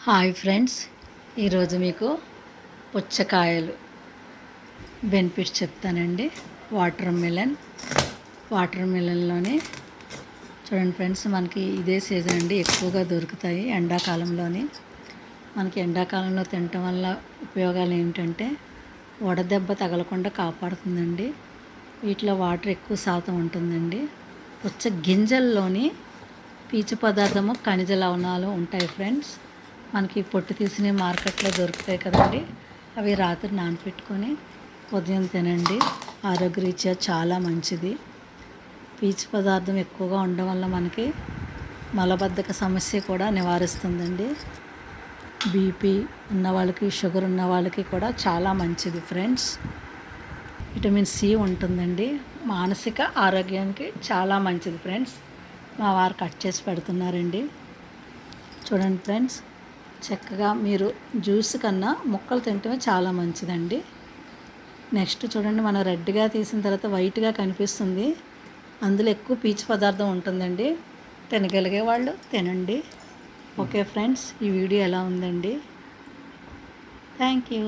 Hi friends, ఈరోజు మీకు పుచ్చకాయలు బెనిఫిట్స్ చెప్తానండి. వాటర్ మిలన్లోని చూడండి ఫ్రెండ్స్, మనకి ఇదే సీజన్ అండి, ఎక్కువగా దొరుకుతాయి ఎండాకాలంలోని. మనకి ఎండాకాలంలో తినటం వల్ల ఉపయోగాలు ఏంటంటే వడదెబ్బ తగలకుండా కాపాడుతుందండి. వీటిలో వాటర్ ఎక్కువ శాతం ఉంటుందండి. పుచ్చ గింజల్లోని పీచు పదార్థము, ఖనిజ లవణాలు ఉంటాయి ఫ్రెండ్స్. మనకి పొట్టు తీసిన మార్కెట్లో దొరుకుతాయి కదండి, అవి రాత్రి నానపెట్టుకొని ఉదయం తినండి. ఆరోగ్యరీత్యా చాలా మంచిది. పీచు పదార్థం ఎక్కువగా ఉండడం వల్ల మనకి మలబద్ధక సమస్య కూడా నివారిస్తుందండి. బీపీ ఉన్న వాళ్ళకి, షుగర్ ఉన్న వాళ్ళకి కూడా చాలా మంచిది ఫ్రెండ్స్. విటమిన్ సి ఉంటుందండి, మానసిక ఆరోగ్యానికి చాలా మంచిది ఫ్రెండ్స్. మా వారు కట్ చేసి పెడుతున్నారండి. చూడండి ఫ్రెండ్స్, చక్కగా మీరు జ్యూస్ కన్నా ముక్కలు తింటమే చాలా మంచిదండి. నెక్స్ట్ చూడండి, మనం రెడ్గా తీసిన తర్వాత వైట్గా కనిపిస్తుంది, అందులో ఎక్కువ పీచు పదార్థం ఉంటుందండి. తినగలిగే వాళ్ళు తినండి. ఓకే ఫ్రెండ్స్, ఈ వీడియో ఎలా ఉందండి? Thank you.